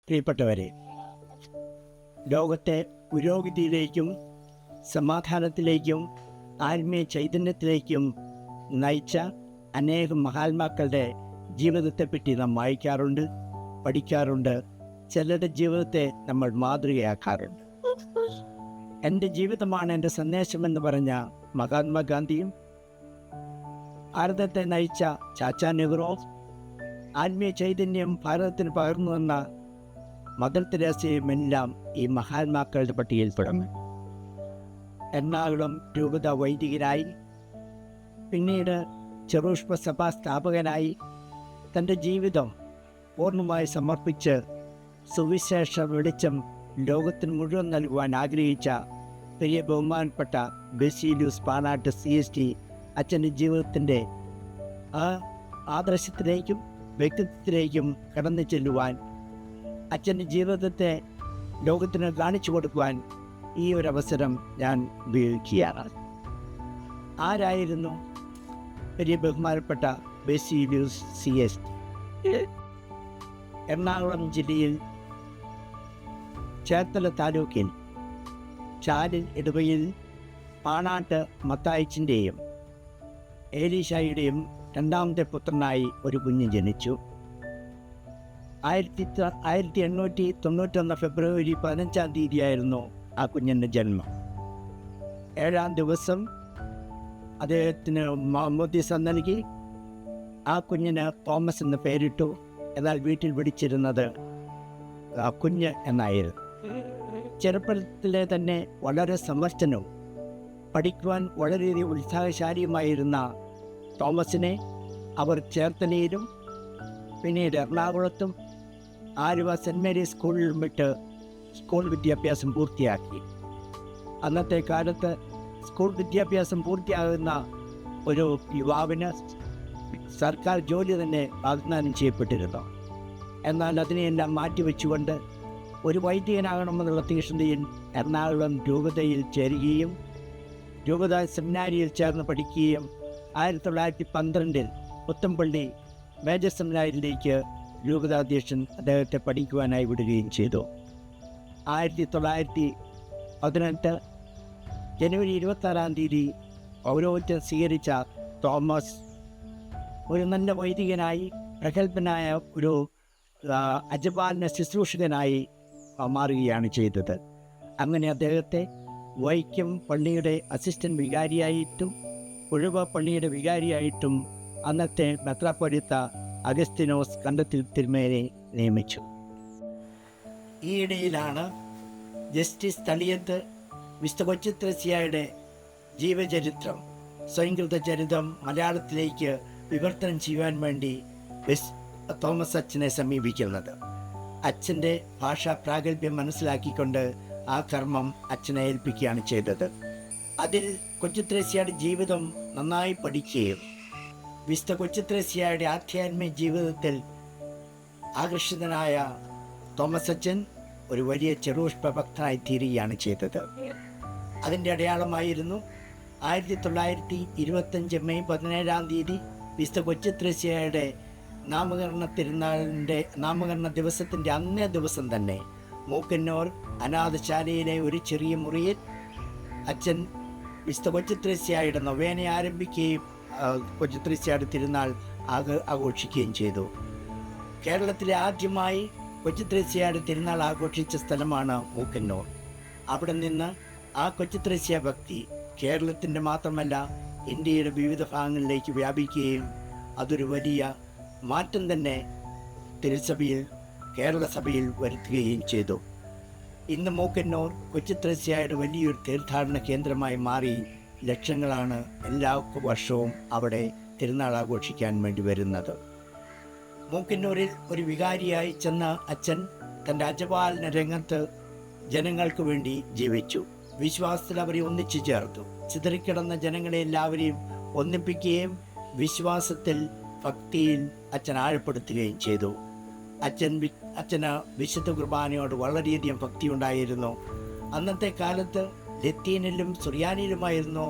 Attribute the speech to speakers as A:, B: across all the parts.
A: പ്രിയപ്പെട്ടവരെ, ലോകത്തെ പുരോഗതിയിലേക്കും സമാധാനത്തിലേക്കും ആത്മീയ ചൈതന്യത്തിലേക്കും നയിച്ച അനേകം മഹാത്മാക്കളുടെ ജീവിതത്തെപ്പറ്റി നാം വായിക്കാറുണ്ട്, പഠിക്കാറുണ്ട്. ചിലരുടെ ജീവിതത്തെ നമ്മൾ മാതൃകയാക്കാറുണ്ട്. എൻ്റെ ജീവിതമാണ് എൻ്റെ സന്ദേശമെന്ന് പറഞ്ഞ മഹാത്മാഗാന്ധിയും, ഭാരതത്തെ നയിച്ച ചാച്ചാ നെഹ്റു, ആത്മീയ ചൈതന്യം ഭാരതത്തിന് പകർന്നു വന്ന മദർ തെരേസയുമെല്ലാം ഈ മഹാത്മാക്കളുടെ പട്ടികയിൽപ്പെടുന്നു. എറണാകുളം രൂപത വൈദികനായി, പിന്നീട് ചെറുഷ്പ സഭാ സ്ഥാപകനായി തൻ്റെ ജീവിതം പൂർണ്ണമായി സമർപ്പിച്ച് സുവിശേഷ വെളിച്ചം ലോകത്തിന് മുഴുവൻ നൽകുവാൻ ആഗ്രഹിച്ച പ്രിയ ബഹുമാനപ്പെട്ട ബസീലിയൂസ് പാനാട്ട് CST അച്ഛൻ്റെ ജീവിതത്തിൻ്റെ ആ ആദർശത്തിലേക്കും വ്യക്തിത്വത്തിലേക്കും കടന്നു ചെല്ലുവാൻ, അച്ഛൻ്റെ ജീവിതത്തെ ലോകത്തിന് കാണിച്ചു കൊടുക്കുവാൻ ഈ ഒരവസരം ഞാൻ ഉപയോഗിക്കുകയാണ്. ആരായിരുന്നു വലിയ ബഹുമാനപ്പെട്ട ബസീലിയൂസ് CST? എറണാകുളം ജില്ലയിൽ ചേർത്തല താലൂക്കിൽ ചാലിൽ ഇടവയിൽ പാണാട്ട് മത്തായിച്ചിൻ്റെയും ഏലീശായുടെയും രണ്ടാമത്തെ പുത്രനായി ഒരു കുഞ്ഞ് ജനിച്ചു. 1891 ഫെബ്രുവരി 15-ാം തീയതിയായിരുന്നു ആ കുഞ്ഞിൻ്റെ ജന്മം. 7-ാം ദിവസം അദ്ദേഹത്തിന് മാമോദീസ നൽകി. ആ കുഞ്ഞിന് തോമസ് എന്ന് പേരിട്ടു. എന്നാൽ വീട്ടിൽ വിളിച്ചിരുന്നത് കുഞ്ഞ് എന്നായിരുന്നു. ചെറുപ്പത്തിലെ തന്നെ വളരെ സമർത്ഥനും പഠിക്കുവാൻ വളരെയധികം ഉത്സാഹശാലിയുമായിരുന്ന തോമസിനെ അവർ ചേർത്തലയിലും പിന്നീട് എറണാകുളത്തും ആലുവ സെൻറ് മേരീസ് സ്കൂളിലും വിട്ട് സ്കൂൾ വിദ്യാഭ്യാസം പൂർത്തിയാക്കി. അന്നത്തെ കാലത്ത് സ്കൂൾ വിദ്യാഭ്യാസം പൂർത്തിയാകുന്ന ഒരു യുവാവിന് സർക്കാർ ജോലി തന്നെ വാഗ്ദാനം ചെയ്യപ്പെട്ടിരുന്നു. എന്നാൽ അതിനെയെല്ലാം മാറ്റിവെച്ചുകൊണ്ട് ഒരു വൈദികനാകണമെന്നുള്ള തീഷ്ണതയിൽ എറണാകുളം രൂപതയിൽ ചേരുകയും രൂപത സെമിനാരിയിൽ ചേർന്ന് പഠിക്കുകയും 1912 പുത്തമ്പള്ളി മേജർ സെമിനാരിയിലേക്ക് രൂപതാധ്യക്ഷൻ അദ്ദേഹത്തെ പഠിക്കുവാനായി വിടുകയും ചെയ്തു. 1918 ജനുവരി 26-ാം തീയതി പൗരോഹിത്യം സ്വീകരിച്ച തോമസ് ഒരു നല്ല വൈദികനായി, പ്രഗത്ഭനായ ഒരു അജപാലന ശുശ്രൂഷകനായി മാറുകയാണ് ചെയ്തത്. അങ്ങനെ അദ്ദേഹത്തെ വൈക്കം പള്ളിയുടെ അസിസ്റ്റന്റ് വികാരിയായിട്ടും ഉഴവ പള്ളിയുടെ വികാരിയായിട്ടും അന്നത്തെ മെത്രാപ്പൊലീത്ത അഗസ്തിനോസ് കണ്ടത്തിൽ തിരുമേനെ നിയമിച്ചു. ഈയിടയിലാണ് ജസ്റ്റിസ് തളിയത്ത് വിശുദ്ധ കൊച്ചുത്രേസ്യയുടെ ജീവചരിത്രം, സ്വയംകൃത ചരിതം മലയാളത്തിലേക്ക് വിവർത്തനം ചെയ്യുവാൻ വേണ്ടി തോമസ് അച്ഛനെ സമീപിക്കുന്നത്. അച്ഛൻ്റെ ഭാഷാ പ്രാഗൽഭ്യം മനസ്സിലാക്കിക്കൊണ്ട് ആ കർമ്മം അച്ഛനെ ഏൽപ്പിക്കുകയാണ് ചെയ്തത്. അതിൽ കൊച്ചുത്രേസ്യയുടെ ജീവിതം നന്നായി പഠിക്കുകയും വിശുദ്ധ കൊച്ചുത്രേസ്യയുടെ ആധ്യാത്മിക ജീവിതത്തിൽ ആകർഷിതനായ തോമസ് അച്ഛൻ ഒരു വലിയ ചെറുഷ്പ ഭക്തനായി തീരുകയാണ് ചെയ്തത്. അതിൻ്റെ അടയാളമായിരുന്നു 1925 മെയ് 17-ാം തീയതി വിശുദ്ധ കൊച്ചുത്രേസ്യയുടെ നാമകരണ ദിവസത്തിൻ്റെ അന്നേ ദിവസം തന്നെ മൂക്കന്നൂർ അനാഥശാലയിലെ ഒരു ചെറിയ മുറിയിൽ അച്ഛൻ വിശുദ്ധ കൊച്ചുത്രേസ്യയുടെ നൊവേന ആരംഭിക്കുകയും കൊച്ചുത്രേസ്യയുടെ തിരുനാൾ ആഘോഷിക്കുകയും ചെയ്തു. കേരളത്തിലെ ആദ്യമായി കൊച്ചുത്രേസ്യയുടെ തിരുനാൾ ആഘോഷിച്ച സ്ഥലമാണ് മൂക്കന്നൂർ. അവിടെ നിന്ന് ആ കൊച്ചുത്രേസ്യ ഭക്തി കേരളത്തിൻ്റെ മാത്രമല്ല ഇന്ത്യയുടെ വിവിധ ഭാഗങ്ങളിലേക്ക് വ്യാപിക്കുകയും അതൊരു വലിയ മാറ്റം തന്നെ തിരുസഭയിൽ, കേരള സഭയിൽ വരുത്തുകയും ചെയ്തു. ഇന്ന് മൂക്കന്നൂർ കൊച്ചുത്രേസ്യയുടെ വലിയൊരു തീർത്ഥാടന കേന്ദ്രമായി മാറി ലക്ഷങ്ങളാണ് എല്ലാ വർഷവും അവിടെ തിരുനാൾ ആഘോഷിക്കാൻ വേണ്ടി വരുന്നത്. മൂക്കന്നൂരിൽ ഒരു വികാരിയായി ചെന്ന അച്ഛൻ തൻ്റെ അജപാലന രംഗത്ത് ജനങ്ങൾക്ക് വേണ്ടി ജീവിച്ചു. വിശ്വാസത്തിൽ അവരെ ഒന്നിച്ചു ചേർത്തു. ചിതറിക്കിടന്ന ജനങ്ങളെ എല്ലാവരെയും ഒന്നിപ്പിക്കുകയും വിശ്വാസത്തിൽ, ഭക്തിയിൽ അച്ഛൻ ആഴപ്പെടുത്തുകയും ചെയ്തു. അച്ഛന് വിശുദ്ധ കുർബാനയോട് വളരെയധികം ഭക്തി ഉണ്ടായിരുന്നു. അന്നത്തെ കാലത്ത് ലത്തീനിലും സുറിയാനിയിലുമായിരുന്നു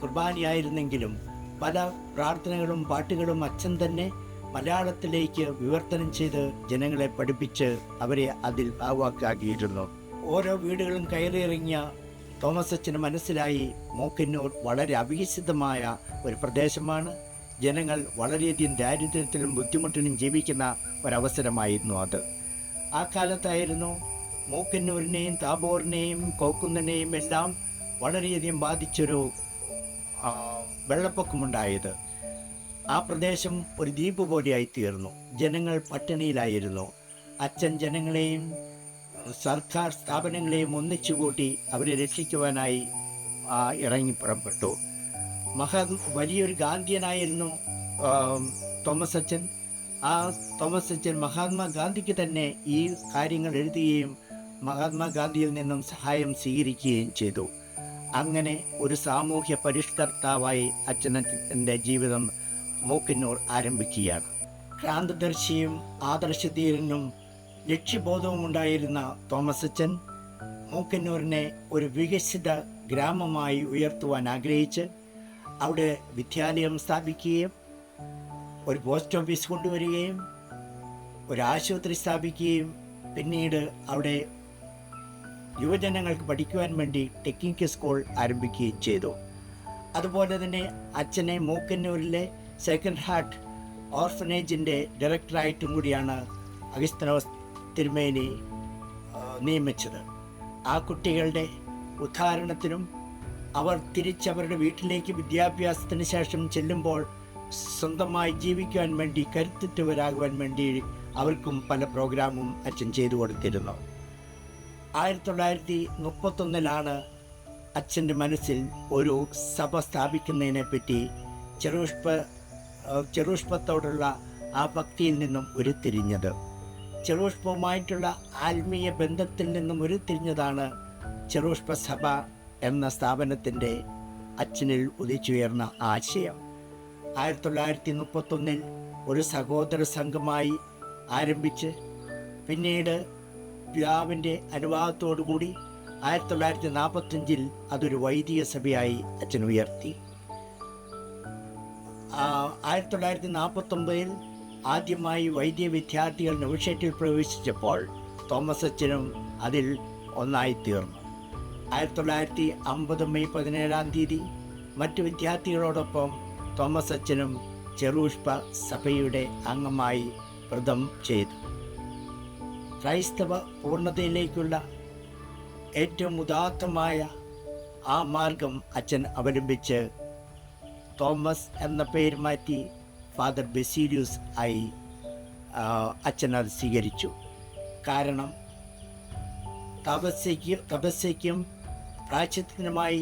A: കുർബാനയായിരുന്നെങ്കിലും പല പ്രാർത്ഥനകളും പാട്ടുകളും അച്ഛൻ തന്നെ മലയാളത്തിലേക്ക് വിവർത്തനം ചെയ്ത് ജനങ്ങളെ പഠിപ്പിച്ച് അവരെ അതിൽ ഭാഗവാക്കാക്കിയിരുന്നു. ഓരോ വീടുകളും കയറിയിറങ്ങിയ തോമസ് അച്ഛന് മനസ്സിലായി മൂക്കന്നൂർ വളരെ അവികസിതമായ ഒരു പ്രദേശമാണ്. ജനങ്ങൾ വളരെയധികം ദാരിദ്ര്യത്തിലും ബുദ്ധിമുട്ടിലും ജീവിക്കുന്ന ഒരവസരമായിരുന്നു അത്. ആ കാലത്തായിരുന്നു മൂക്കന്നൂരിനെയും താബോറിനെയും കോക്കുന്നിനെയും എല്ലാം വളരെയധികം ബാധിച്ചൊരു വെള്ളപ്പൊക്കമുണ്ടായത്. ആ പ്രദേശം ഒരു ദ്വീപ് പോലെയായി തീർന്നു. ജനങ്ങൾ പട്ടിണിയിലായിരുന്നു. അച്ഛൻ ജനങ്ങളെയും സർക്കാർ സ്ഥാപനങ്ങളെയും ഒന്നിച്ചുകൂട്ടി അവരെ രക്ഷിക്കുവാനായി ഇറങ്ങി പുറപ്പെട്ടു. വലിയൊരു ഗാന്ധിയനായിരുന്നു തോമസ് അച്ഛൻ. ആ തോമസ് അച്ഛൻ മഹാത്മാഗാന്ധിക്ക് തന്നെ ഈ കാര്യങ്ങൾ എഴുതുകയും മഹാത്മാഗാന്ധിയിൽ നിന്നും സഹായം സ്വീകരിക്കുകയും ചെയ്തു. അങ്ങനെ ഒരു സാമൂഹ്യ പരിഷ്കർത്താവായി അച്ഛൻ്റെ ജീവിതം മൂക്കന്നൂർ ആരംഭിക്കുകയാണ്. ക്രാന്തദർശിയും ആദർശധീരനും ലക്ഷ്യബോധവും ഉണ്ടായിരുന്ന തോമസ് അച്ഛൻ മൂക്കന്നൂരിനെ ഒരു വികസിത ഗ്രാമമായി ഉയർത്തുവാൻ ആഗ്രഹിച്ച് അവിടെ വിദ്യാലയം സ്ഥാപിക്കുകയും ഒരു പോസ്റ്റ് ഓഫീസ് കൊണ്ടുവരികയും ഒരു ആശുപത്രി സ്ഥാപിക്കുകയും പിന്നീട് അവിടെ യുവജനങ്ങൾക്ക് പഠിക്കുവാൻ വേണ്ടി ടെക്നിക്കൽ സ്കൂൾ ആരംഭിക്കുകയും ചെയ്തു. അതുപോലെ തന്നെ അച്ഛനെ മൂക്കന്നൂരിലെ സെക്കൻഡ് ഹാർട്ട് ഓർഫനേജിൻ്റെ ഡയറക്ടറായിട്ടും കൂടിയാണ് അഗസ്തീനോസ് തിരുമേനി നിയമിച്ചത്. ആ കുട്ടികളുടെ ഉദ്ധാരണത്തിനും അവർ തിരിച്ചവരുടെ വീട്ടിലേക്ക് വിദ്യാഭ്യാസത്തിന് ശേഷം ചെല്ലുമ്പോൾ സ്വന്തമായി ജീവിക്കുവാൻ വേണ്ടി കരുത്തുറ്റവരാകുവാൻ വേണ്ടി അവർക്കും പല പ്രോഗ്രാമും അച്ഛൻ ചെയ്തു കൊടുത്തിരുന്നു. 1931 അച്ഛൻ്റെ മനസ്സിൽ ഒരു സഭ സ്ഥാപിക്കുന്നതിനെപ്പറ്റി ചെറുഷ്പത്തോടുള്ള ആ ഭക്തിയിൽ നിന്നും ഉരുത്തിരിഞ്ഞത്. ചെറുഷ്പവുമായിട്ടുള്ള ആത്മീയ ബന്ധത്തിൽ നിന്നും ഉരുത്തിരിഞ്ഞതാണ് ചെറുഷ്പ സഭ എന്ന സ്ഥാപനത്തിൻ്റെ അച്ഛനിൽ ഉദിച്ചുയർന്ന ആശയം. 1931 ഒരു സഹോദര സംഘമായി ആരംഭിച്ച് പിന്നീട് പിതാവിൻ്റെ അനുവാദത്തോടുകൂടി 1945 അതൊരു വൈദിക സഭയായി അച്ഛൻ ഉയർത്തി. 1949 ആദ്യമായി വൈദിക വിദ്യാർത്ഥികൾ നവക്ഷേത്രത്തിൽ പ്രവേശിച്ചപ്പോൾ തോമസ് അച്ഛനും അതിൽ ഒന്നായിത്തീർന്നു. 1950 മെയ് 17 മറ്റു വിദ്യാർത്ഥികളോടൊപ്പം തോമസ് അച്ഛനും ചെറുഷ്പ സഭയുടെ അംഗമായി വ്രതം ചെയ്തു. ക്രൈസ്തവ പൂർണ്ണതയിലേക്കുള്ള ഏറ്റവും ഉദാത്തമായ ആ മാർഗം അച്ഛൻ അവലംബിച്ച് തോമസ് എന്ന പേര് മാറ്റി ഫാദർ ബെസീലിയൂസ് ആയി അച്ഛൻ അത് സ്വീകരിച്ചു. കാരണം തപസ്യയ്ക്കും പ്രായശ്ചിത്തത്തിനുമായി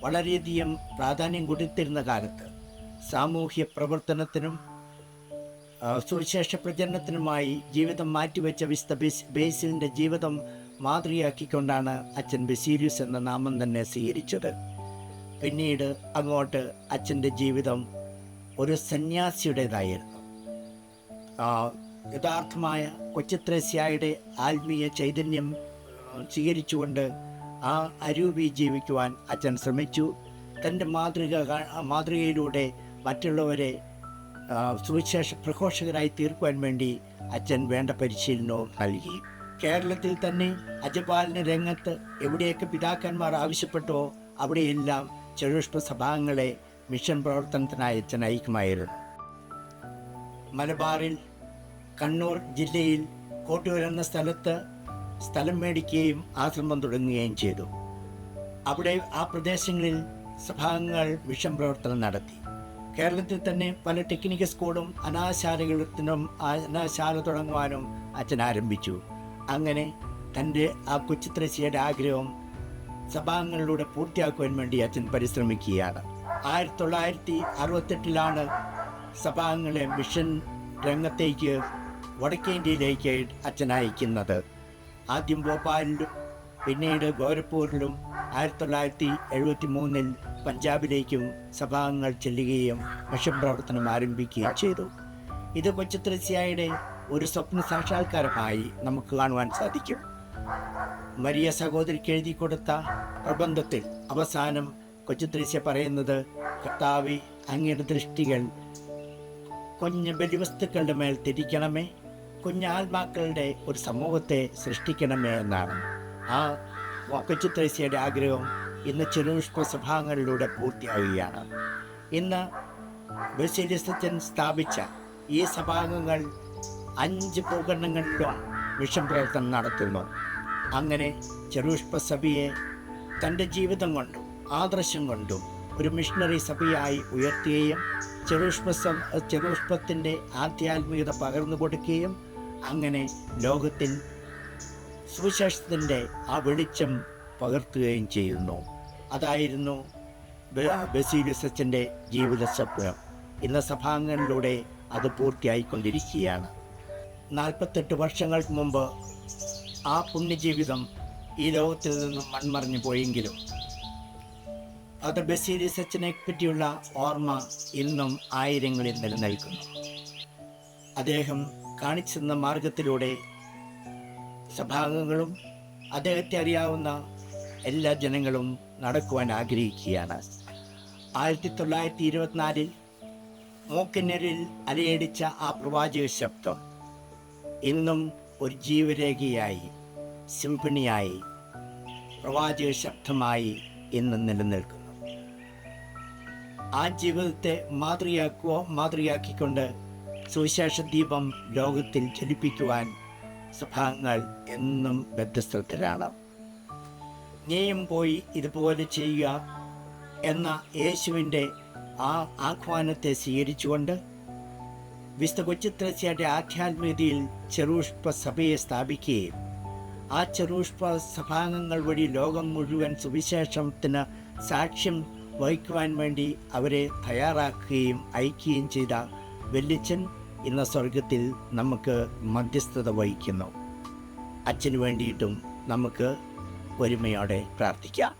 A: വളരെയധികം പ്രാധാന്യം കൊടുത്തിരുന്ന കാലത്ത് സാമൂഹ്യ പ്രവർത്തനത്തിനും സുവിശേഷ പ്രചരണത്തിനുമായി ജീവിതം മാറ്റിവെച്ച വിശുദ്ധ ബേസിലിൻ്റെ ജീവിതം മാതൃകയാക്കിക്കൊണ്ടാണ് അച്ഛൻ ബെസീലിയൂസ് എന്ന നാമം തന്നെ സ്വീകരിച്ചത്. പിന്നീട് അങ്ങോട്ട് അച്ഛൻ്റെ ജീവിതം ഒരു സന്യാസിയുടേതായിരുന്നു. യഥാർത്ഥമായ കൊച്ചുത്രേസ്യായുടെ ആത്മീയ ചൈതന്യം സ്വീകരിച്ചുകൊണ്ട് ആ അരൂപി ജീവിക്കുവാൻ അച്ഛൻ ശ്രമിച്ചു. തൻ്റെ മാതൃകയിലൂടെ മറ്റുള്ളവരെ സുവിശേഷ പ്രഘോഷകരായി തീർക്കുവാൻ വേണ്ടി അച്ഛൻ വേണ്ട പരിശീലനവും നൽകി. കേരളത്തിൽ തന്നെ അജപാലന രംഗത്ത് എവിടെയൊക്കെ പിതാക്കന്മാർ ആവശ്യപ്പെട്ടോ അവിടെയെല്ലാം ചെറുഷ്പ സഭാംഗങ്ങളെ മിഷൻ പ്രവർത്തനത്തിനായി അച്ഛൻ അയക്കുമായിരുന്നു. മലബാറിൽ കണ്ണൂർ ജില്ലയിൽ കോട്ടൂർ എന്ന സ്ഥലത്ത് സ്ഥലം മേടിക്കുകയും ആശ്രമം തുടങ്ങുകയും ചെയ്തു. അവിടെ ആ പ്രദേശങ്ങളിൽ സഭാംഗങ്ങൾ മിഷൻ പ്രവർത്തനം നടത്തി. കേരളത്തിൽ തന്നെ പല ടെക്നിക്കൽ സ്കൂളും അനാശാല തുടങ്ങുവാനും അച്ഛൻ ആരംഭിച്ചു. അങ്ങനെ തൻ്റെ ആ കൊച്ചുത്രേസ്യയുടെ ആഗ്രഹം സഭാംഗങ്ങളിലൂടെ പൂർത്തിയാക്കുവാൻ വേണ്ടി അച്ഛൻ പരിശ്രമിക്കുകയാണ്. 1968 സഭാംഗങ്ങളെ മിഷൻ രംഗത്തേക്ക് വടക്കേ ഇന്ത്യയിലേക്ക് അച്ഛൻ അയക്കുന്നത്. ആദ്യം ഭോപ്പാലിലും പിന്നീട് ഗോരഖ്പൂരിലും 1973 പഞ്ചാബിലേക്കും സഭാംഗങ്ങൾ ചെല്ലുകയും മിഷൻ പ്രവർത്തനം ആരംഭിക്കുകയും ചെയ്തു. ഇത് കൊച്ചുത്രേസ്യയുടെ ഒരു സ്വപ്ന സാക്ഷാത്കാരമായി നമുക്ക് കാണുവാൻ സാധിക്കും. മരിയ സഹോദരിക്ക് എഴുതി കൊടുത്ത പ്രബന്ധത്തിൽ അവസാനം കൊച്ചുത്രേസ്യ പറയുന്നത്, കർത്താവേ, അങ്ങയുടെ ദൃഷ്ടികൾ കുഞ്ഞ് ബലിവസ്തുക്കളുടെ മേൽ തിരിക്കണമേ, കുഞ്ഞാത്മാക്കളുടെ ഒരു സമൂഹത്തെ സൃഷ്ടിക്കണമേ എന്നാണ്. ആ കൊച്ചു ത്രേസ്യയുടെ ആഗ്രഹം ഇന്ന് ചെറുപുഷ്പ സഭാംഗങ്ങളിലൂടെ പൂർത്തിയാവുകയാണ്. ഇന്ന് ബസേലിയസച്ചൻ സ്ഥാപിച്ച ഈ സഭാംഗങ്ങൾ 5 ഭൂഖണ്ഡങ്ങളിലും മിഷൻ പ്രവർത്തനം നടത്തുന്നു. അങ്ങനെ ചെറുപുഷ്പ സഭയെ തൻ്റെ ജീവിതം കൊണ്ടും ആദർശം കൊണ്ടും ഒരു മിഷണറി സഭയായി ഉയർത്തുകയും ചെറുപുഷ്പത്തിൻ്റെ ആധ്യാത്മികത പകർന്നു കൊടുക്കുകയും അങ്ങനെ ലോകത്തിൽ സുവിശേഷത്തിൻ്റെ ആ വെളിച്ചം പകർത്തുകയും ചെയ്യുന്നു. അതായിരുന്നു ബസേലിയസച്ചൻ്റെ ജീവിത സ്വപ്നം. ഇന്ന് സഭാംഗങ്ങളിലൂടെ അത് പൂർത്തിയായിക്കൊണ്ടിരിക്കുകയാണ്. 48 വർഷങ്ങൾക്ക് മുമ്പ് ആ പുണ്യജീവിതം ഈ ലോകത്തിൽ നിന്നും മൺമറഞ്ഞു പോയെങ്കിലും അത് ബസേലിയസച്ചനെ പറ്റിയുള്ള ഓർമ്മ ഇന്നും ആയിരങ്ങളിൽ നിലനിൽക്കുന്നു. അദ്ദേഹം കാണിച്ചെന്ന മാർഗത്തിലൂടെ സഭാംഗങ്ങളും അദ്ദേഹത്തെ അറിയാവുന്ന എല്ലാ ജനങ്ങളും നടക്കുവാൻ ആഗ്രഹിക്കുകയാണ്. 1924 മൂക്കിനരിൽ അലയടിച്ച ആ പ്രവാചക ശബ്ദം ഇന്നും ഒരു ജീവരേഖയായി, സിംഫണിയായി, പ്രവാചക ശബ്ദമായി ഇന്നും നിലനിൽക്കുന്നു. ആ ജീവിതത്തെ മാതൃകയാക്കിക്കൊണ്ട് സുവിശേഷ ദീപം ലോകത്തിൽ ജ്വലിപ്പിക്കുവാൻ സഭാംഗങ്ങൾ എന്നും ബദ്ധശ്രദ്ധരാണ്. നീയും പോയി ഇതുപോലെ ചെയ്യുക എന്ന യേശുവിൻ്റെ ആ ആഹ്വാനത്തെ സ്വീകരിച്ചുകൊണ്ട് വിശുദ്ധ കൊച്ചു ത്രേസ്യയുടെ ആധ്യാത്മികതയിൽ ചെറുപുഷ്പ സഭയെ സ്ഥാപിക്കുകയും ആ ചെറുപുഷ്പ സഭാംഗങ്ങൾ വഴി ലോകം മുഴുവൻ സുവിശേഷത്തിന് സാക്ഷ്യം വഹിക്കുവാൻ വേണ്ടി അവരെ തയ്യാറാക്കുകയും അയക്കുകയും ചെയ്ത വല്യച്ഛൻ ഇന്ന് സ്വർഗത്തിൽ നമുക്ക് മധ്യസ്ഥത വഹിക്കുന്നു. അച്ഛന് വേണ്ടിയിട്ടും നമുക്ക് ഒരുമയോടെ പ്രാർത്ഥിക്കാം.